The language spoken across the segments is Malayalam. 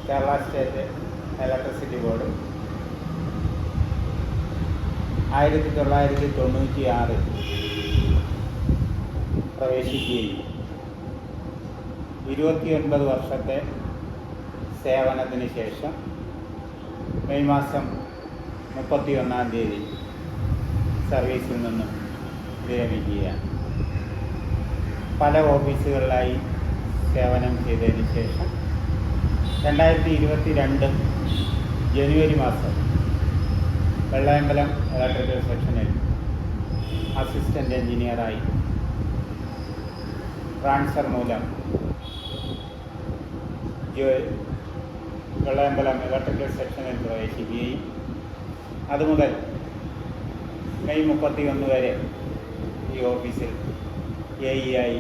കേരള സ്റ്റേറ്റ് ഇലക്ട്രിസിറ്റി ബോർഡ് 1996 പ്രവേശിക്കുകയും 29 വർഷത്തെ സേവനത്തിന് ശേഷം മെയ് മാസം 31-ാം തീയതി സർവീസിൽ നിന്നും വിരമിക്കുകയാണ്. പല ഓഫീസുകളിലായി സേവനം ചെയ്തതിന് ശേഷം 2022 ജനുവരി മാസം വെള്ളയമ്പലം ഇലക്ട്രിക്കൽ സെക്ഷനിൽ അസിസ്റ്റൻ്റ് എഞ്ചിനീയറായി ട്രാൻസ്ഫർ മൂലം വെള്ളയമ്പലം ഇലക്ട്രിക്കൽ സെക്ഷനിൽ പ്രവേശിക്കുകയും അതുമുതൽ മെയ് 31 വരെ ഈ ഓഫീസിൽ ആയി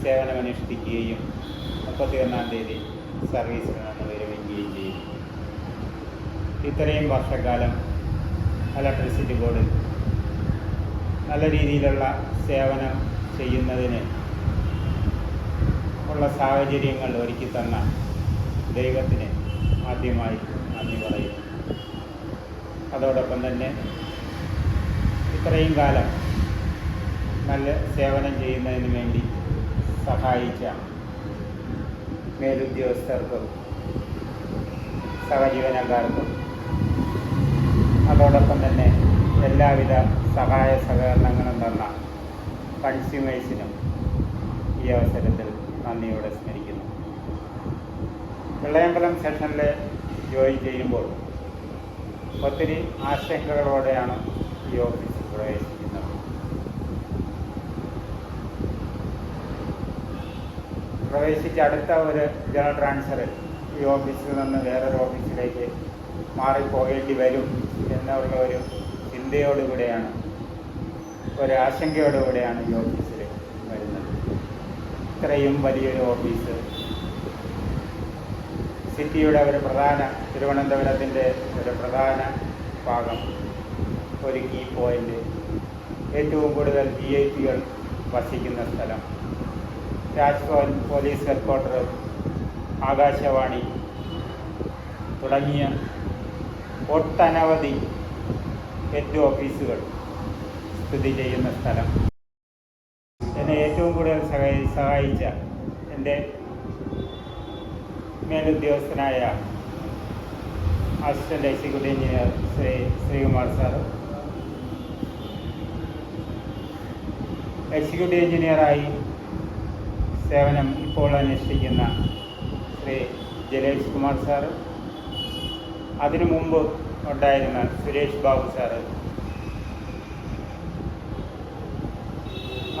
സേവനമനുഷ്ഠിക്കുകയും 31-ാം തീയതി സർവീസിൽ നിന്ന് വിരമിക്കുകയും ചെയ്യും. ഇത്രയും വർഷക്കാലം ഇലക്ട്രിസിറ്റി ബോർഡിൽ നല്ല രീതിയിലുള്ള സേവനം ചെയ്യുന്നതിന് ഉള്ള സാഹചര്യങ്ങൾ ഒരുക്കി തന്ന ദൈവത്തിന് ആദ്യമായി നന്ദി പറയുന്നു. അതോടൊപ്പം തന്നെ ഇത്രയും കാലം നല്ല സേവനം ചെയ്യുന്നതിന് വേണ്ടി സഹായിച്ച മേലുദ്യോഗസ്ഥർക്കും സഹജീവനക്കാർക്കും അതോടൊപ്പം തന്നെ എല്ലാവിധ സഹായ സഹകരണങ്ങളും തന്ന കൺസ്യൂമേഴ്സിനും ഈ അവസരത്തിൽ നന്ദിയോടെ സ്മരിക്കുന്നു. വെള്ളയമ്പലം സെക്ഷനിൽ ജോയിൻ ചെയ്യുമ്പോൾ ഒത്തിരി ആശങ്കകളോടെയാണ് ഈ ഓഫീസിൽ പ്രവേശിക്കുന്നത്. പ്രവേശിച്ച് അടുത്ത ഒരു ജനറൽ ട്രാൻസ്ഫറിൽ ഈ ഓഫീസിൽ നിന്ന് വേറൊരു ഓഫീസിലേക്ക് മാറിപ്പോകേണ്ടി വരും എന്നുള്ള ഒരു ചിന്തയോടുകൂടെയാണ്, ഒരു ആശങ്കയോടുകൂടെയാണ് ഈ ഓഫീസിൽ വരുന്നത്. ഇത്രയും വലിയൊരു ഓഫീസ്, സിറ്റിയുടെ ഒരു പ്രധാന, തിരുവനന്തപുരത്തിൻ്റെ ഒരു പ്രധാന ഭാഗം, ഒരു കീ പോയിൻ്റ്, ഏറ്റവും കൂടുതൽ VIP-കൾ വസിക്കുന്ന സ്ഥലം, രാജ്ഭവൻ, പോലീസ് ഹെഡ്ക്വാർട്ടർ, ആകാശവാണി തുടങ്ങിയ ഒട്ടനവധി ഹെഡ് ഓഫീസുകൾ സ്ഥിതി ചെയ്യുന്ന സ്ഥലം. എന്നെ ഏറ്റവും കൂടുതൽ സഹായിച്ച എൻ്റെ മേലുദ്യോഗസ്ഥനായ assistant executive engineer Sreekumar sir, executive എഞ്ചിനീയറായി സേവനം ഇപ്പോൾ അനുഷ്ഠിക്കുന്ന ശ്രീ ജലേഷ് കുമാർ സാറ്, അതിനു മുമ്പ് ഉണ്ടായിരുന്ന സുരേഷ് ബാബു സാറ്,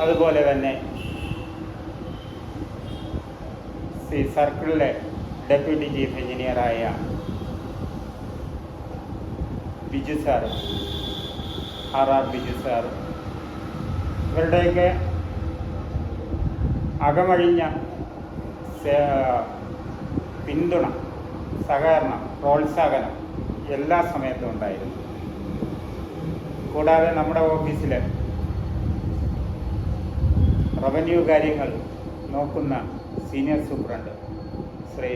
അതുപോലെ തന്നെ സർക്കിളിലെ ഡെപ്യൂട്ടി ചീഫ് എഞ്ചിനീയറായ Biju sir, RR Biju sir, ഇവരുടെയൊക്കെ അകമഴിഞ്ഞ പിന്തുണ, സഹകരണം, പ്രോത്സാഹനം എല്ലാ സമയത്തും ഉണ്ടായിരുന്നു. കൂടാതെ നമ്മുടെ ഓഫീസിൽ റവന്യൂ കാര്യങ്ങൾ നോക്കുന്ന സീനിയർ സൂപ്രണ്ട് ശ്രീ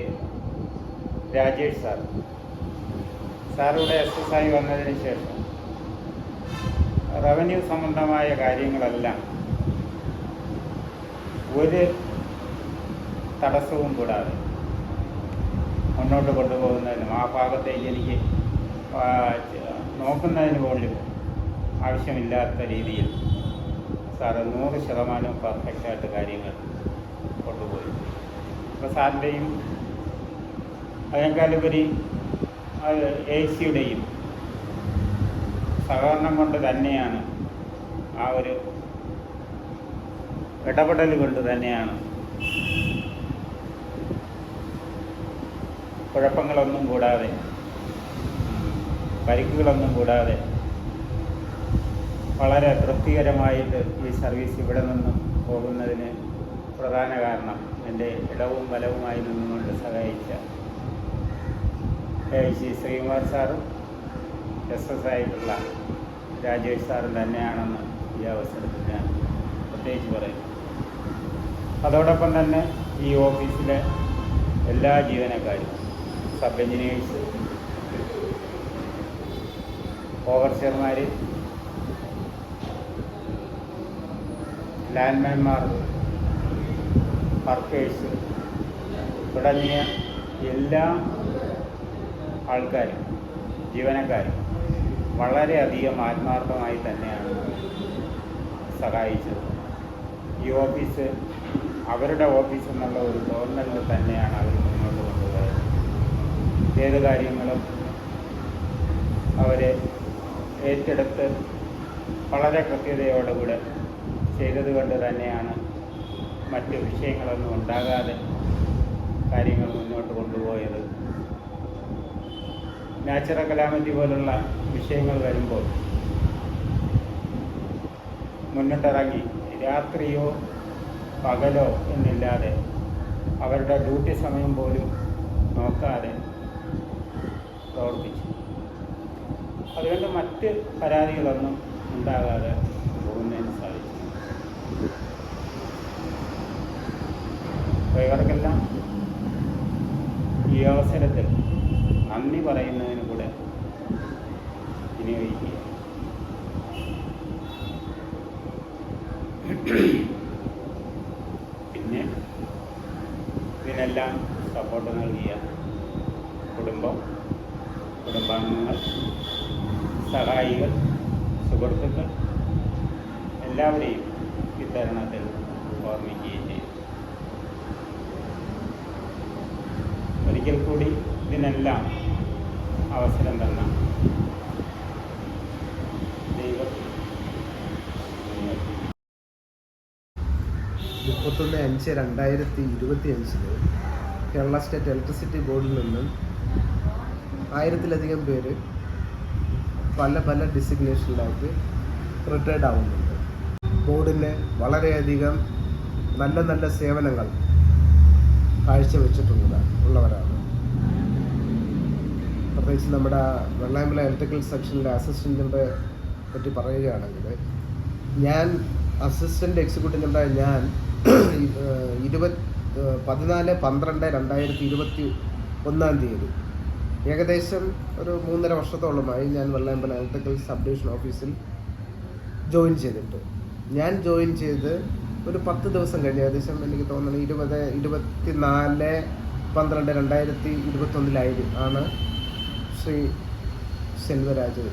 രാജേഷ് സാറിവിടെ SSI വന്നതിന് ശേഷം റവന്യൂ സംബന്ധമായ കാര്യങ്ങളെല്ലാം ഒരു തടസ്സവും കൂടാതെ മുന്നോട്ട് കൊണ്ടുപോകുന്നതിനും ആ ഭാഗത്തേക്ക് എനിക്ക് നോക്കുന്നതിന് പോലും ആവശ്യമില്ലാത്ത രീതിയിൽ സാറ് 100% പെർഫെക്റ്റായിട്ട് കാര്യങ്ങൾ കൊണ്ടുപോയി. അപ്പോൾ സാറിൻ്റെയും അതിനേക്കാളുപരി AC-യുടെയും സഹകരണം കൊണ്ട് തന്നെയാണ്, ആ ഒരു ഇടപെടൽ കൊണ്ട് തന്നെയാണ് കുഴപ്പങ്ങളൊന്നും കൂടാതെ, പരിക്കുകളൊന്നും കൂടാതെ വളരെ തൃപ്തികരമായിട്ട് ഈ സർവീസ് ഇവിടെ നിന്നും പോകുന്നതിന് പ്രധാന കാരണം എൻ്റെ ഇടവും ബലവുമായി നിന്നുകൊണ്ട് സഹായിച്ച ശ്രീകുമാർ സാറും SSI രാജേഷ് സാറും തന്നെയാണെന്ന് ഈ അവസരത്തിൽ ഞാൻ പ്രത്യേകിച്ച് പറയുന്നു. അതോടൊപ്പം തന്നെ ഈ ഓഫീസിലെ എല്ലാ ജീവനക്കാരും, സബ് എഞ്ചിനീയേഴ്സ്, ഓവർസിയർമാർ, ലാൻഡ്മാൻമാർ, വർക്കേഴ്സ് തുടങ്ങിയ എല്ലാ ആൾക്കാരും, ജീവനക്കാരും വളരെയധികം ആത്മാർത്ഥമായി തന്നെയാണ് സഹായിച്ചത്. ഈ ഓഫീസ് അവരുടെ ഓഫീസ് എന്നുള്ള ഒരു തോന്നലിൽ തന്നെയാണ് അവർ മുന്നോട്ട് കൊണ്ടുപോയത്. ഏത് കാര്യങ്ങളും അവരെ ഏറ്റെടുത്ത് വളരെ കൃത്യതയോടുകൂടെ ചെയ്തതുകൊണ്ട് തന്നെയാണ് മറ്റ് വിഷയങ്ങളൊന്നും ഉണ്ടാകാതെ കാര്യങ്ങൾ മുന്നോട്ട് കൊണ്ടുപോയത്. നാച്ചുറൽ കലാമിറ്റി പോലുള്ള വിഷയങ്ങൾ വരുമ്പോൾ മുന്നിട്ടിറങ്ങി രാത്രിയോ പകലോ എന്നില്ലാതെ അവരുടെ ഡ്യൂട്ടി സമയം പോലും നോക്കാതെ പ്രവർത്തിച്ചു. അതുകൊണ്ട് മറ്റ് പരാതികളൊന്നും ഉണ്ടാകാതെ പോകുന്നതിന് സാധിച്ചു. അപ്പോൾ ഇവർക്കെല്ലാം ഈ അവസരത്തിൽ നന്ദി പറയുന്നതിന് കൂടെ വിനിയോഗിക്കുക. പിന്നെ ഇതിനെല്ലാം സപ്പോർട്ട് നൽകിയ കുടുംബാംഗങ്ങൾ, സഹായികൾ, സുഹൃത്തുക്കൾ എല്ലാവരെയും ഇത്തരുണത്തിൽ ഓർമ്മിക്കുകയും ചെയ്യും. ഒരിക്കൽ കൂടി ഇതിനെല്ലാം അവസരം തന്ന ദൈവം 31/5/2025 കേരള സ്റ്റേറ്റ് ഇലക്ട്രിസിറ്റി ബോർഡിൽ നിന്നും 1000-ലധികം പേര് പല ഡിസിഗ്നേഷനിലായിട്ട് റിട്ടയർഡ് ആവുന്നുണ്ട്. ബോർഡിന് വളരെയധികം നല്ല സേവനങ്ങൾ കാഴ്ചവെച്ചിട്ടുള്ളവരാണ്. പ്രത്യേകിച്ച് നമ്മുടെ വെള്ളായമ്പലം ഇലക്ട്രിക്കൽ സെക്ഷനിലെ അസിസ്റ്റൻറ്റിനെ പറ്റി പറയുകയാണെങ്കിൽ, ഞാൻ അസിസ്റ്റൻ്റ് എക്സിക്യൂട്ടീവ് മെമ്പറായ ഞാൻ 14/12/2021 ഏകദേശം ഒരു 3.5 വർഷത്തോളമായി ഞാൻ വെള്ളായമ്പലം ഇലക്ട്രിക്കൽ സബ് ഡിവിഷൻ ഓഫീസിൽ ജോയിൻ ചെയ്തിട്ട്. ഞാൻ ജോയിൻ ചെയ്ത് ഒരു 10 ദിവസം കഴിഞ്ഞ്, ഏകദേശം എനിക്ക് തോന്നുന്നത് 24/12/2021 ആണ് Shri Selvaraj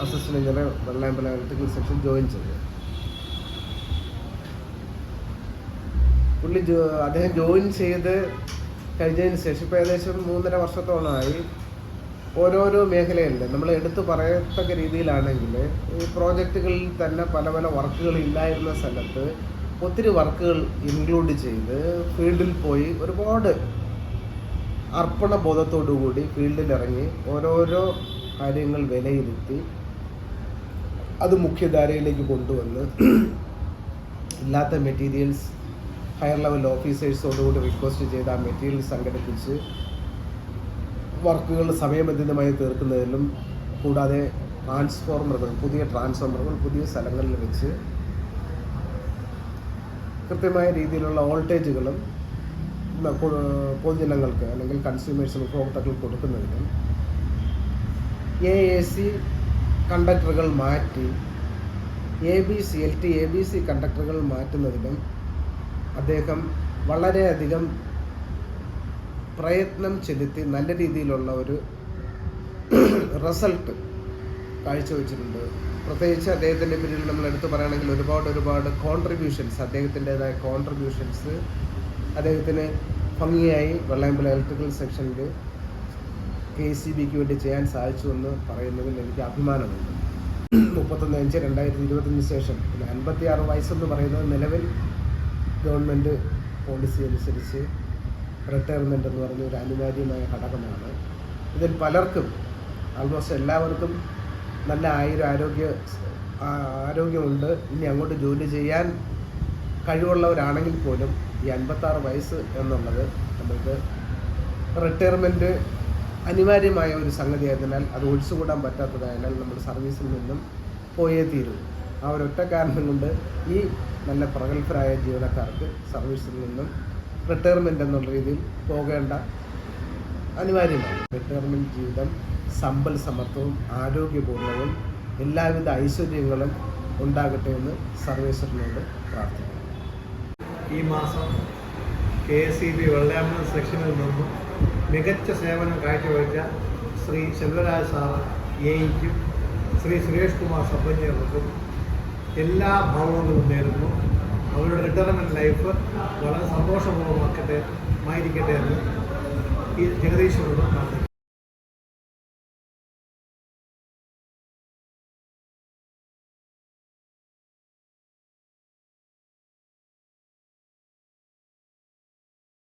assistant engineer Vellayambalam electrical section join ചെയ്തത്. അദ്ദേഹം ജോയിൻ ചെയ്ത് കഴിഞ്ഞതിന് ശേഷം ഇപ്പോൾ ഏകദേശം 3.5 വർഷത്തോളമായി ഓരോരോ മേഖലകളിൽ നമ്മൾ എടുത്തു പറയത്തക്ക രീതിയിലാണെങ്കിൽ ഈ പ്രോജക്റ്റുകളിൽ തന്നെ പല വർക്കുകൾ ഇല്ലായിരുന്ന സ്ഥലത്ത് ഒത്തിരി വർക്കുകൾ ഇൻക്ലൂഡ് ചെയ്ത് ഫീൽഡിൽ പോയി ഒരുപാട് അർപ്പണ ബോധത്തോടുകൂടി ഫീൽഡിലിറങ്ങി ഓരോരോ കാര്യങ്ങൾ വിലയിരുത്തി അത് മുഖ്യധാരയിലേക്ക് കൊണ്ടുവന്ന് ഇല്ലാത്ത മെറ്റീരിയൽസ് ഹയർ ലെവൽ ഓഫീസേഴ്സോടുകൂടി റിക്വസ്റ്റ് ചെയ്ത് ആ മെറ്റീരിയൽ സംഘടിപ്പിച്ച് വർക്കുകൾ സമയബന്ധിതമായി തീർക്കുന്നതിലും, കൂടാതെ പുതിയ ട്രാൻസ്ഫോർമറുകൾ പുതിയ സ്ഥലങ്ങളിൽ വെച്ച് കൃത്യമായ രീതിയിലുള്ള വോൾട്ടേജുകളും പൊതുജനങ്ങൾക്ക് അല്ലെങ്കിൽ കൺസ്യൂമേഴ്സിന് ഉപഭോക്താക്കൾക്ക് കൊടുക്കുന്നതിനും AAC കണ്ടക്ടറുകൾ മാറ്റി ABC കണ്ടക്ടറുകൾ മാറ്റുന്നതിലും അദ്ദേഹം വളരെയധികം പ്രയത്നം ചെലുത്തി നല്ല രീതിയിലുള്ള ഒരു റിസൾട്ട് കാഴ്ചവെച്ചിട്ടുണ്ട്. പ്രത്യേകിച്ച് അദ്ദേഹത്തിൻ്റെ പിന്നിൽ നമ്മൾ എടുത്തു പറയുകയാണെങ്കിൽ ഒരുപാട് കോൺട്രിബ്യൂഷൻസ്, അദ്ദേഹത്തിൻ്റെതായ കോൺട്രിബ്യൂഷൻസ് അദ്ദേഹത്തിന് ഭംഗിയായി വെള്ളായമ്പലം ഇലക്ട്രിക്കൽ സെക്ഷനിൽ KCBക്ക് വേണ്ടി ചെയ്യാൻ സാധിച്ചു എന്ന് പറയുന്നതിൽ എനിക്ക് അഭിമാനമുണ്ട്. 31/5/2025 ശേഷം 56 വയസ്സെന്ന് പറയുന്നത് നിലവിൽ ഗവൺമെൻറ് പോളിസി അനുസരിച്ച് റിട്ടയർമെൻ്റ് എന്ന് പറഞ്ഞ ഒരു അനിവാര്യമായ ഘടകമാണ്. ഇതിൽ പലർക്കും, ആൾമോസ്റ്റ് എല്ലാവർക്കും നല്ല ആരോഗ്യമുണ്ട്. ഇനി അങ്ങോട്ട് ജോലി ചെയ്യാൻ കഴിവുള്ളവരാണെങ്കിൽ പോലും ഈ 56 വയസ്സ് എന്നുള്ളത് നമ്മൾക്ക് റിട്ടയർമെൻറ്റ് അനിവാര്യമായ ഒരു സംഗതി ആയതിനാൽ, അത് ഒഴിച്ചുകൂടാൻ പറ്റാത്തതായതിനാൽ നമ്മൾ സർവീസിൽ നിന്നും പോയേ തീരൂ. ആ ഒരൊറ്റ കാരണം കൊണ്ട് ഈ നല്ല പ്രഗത്ഭരായ ജീവനക്കാർക്ക് സർവീസിൽ നിന്നും റിട്ടയർമെൻ്റ് എന്നുള്ള രീതിയിൽ പോകേണ്ട അനിവാര്യമാണ്. റിട്ടയർമെൻറ്റ് ജീവിതം സമ്പൽ സമത്വവും ആരോഗ്യപൂർണ്ണവും എല്ലാവിധ ഐശ്വര്യങ്ങളും ഉണ്ടാകട്ടെ എന്ന് സർവേശ്വരനോട് പ്രാർത്ഥിക്കുന്നു. ഈ മാസം KSEB വെള്ളയാമ്പലം സെക്ഷനിൽ നിന്നും മികച്ച സേവനം കാഴ്ചവെച്ച ശ്രീ സെൽവരാജ് സാർ എയ്ക്കും ശ്രീ സുരേഷ് കുമാർ സബ് എഞ്ചിനീയർക്കും എല്ലാ ഭാവങ്ങളും നേരുന്നു. അവരുടെ റിട്ടയർമെൻറ്റ് ലൈഫ് വളരെ സന്തോഷപൂർവ്വമായിരിക്കട്ടെ എന്ന് ഈ ജഗദീശ്വരോട് പ്രാർത്ഥിക്കുന്നു.